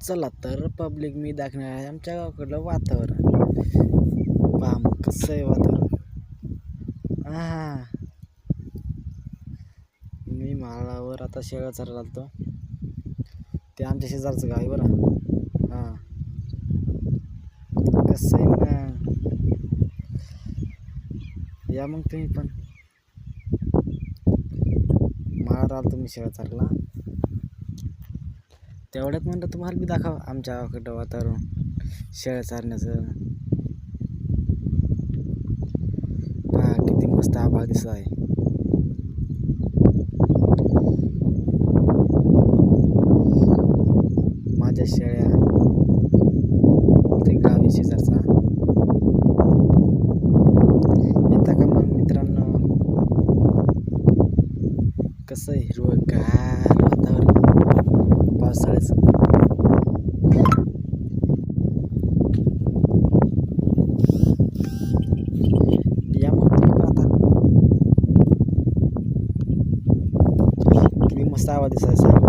चला तर पब्लिक मी दाखवणार आहे आमच्या गावाकडलं वातावरण. पहा मग कसं आहे वातावरण. हा, मी माळावर आता शेळ्या चरायला आलतो. ते आमच्या शेजारचं गाव आहे बरं. हां, कसं आहे ना, या मग तुम्ही पण. माळावर आलतो मी शेळ्या चरायला. तेवढ्यात म्हणलं तुम्हाला बी दाखव आमच्या गावाकडं वातावरण शेळ्या चारण्याचं. पहा किती मस्त आभाळ दिसत आहे. माझ्या शेळ्या, ते गाव आहे शेजारचा. येता का मग मित्रांनो? कसं आहे हिरवंगार वातावरण पावसाळ्याचं. या मग तुम्ही पण आता. किती मस्त आवाज दिसायचा.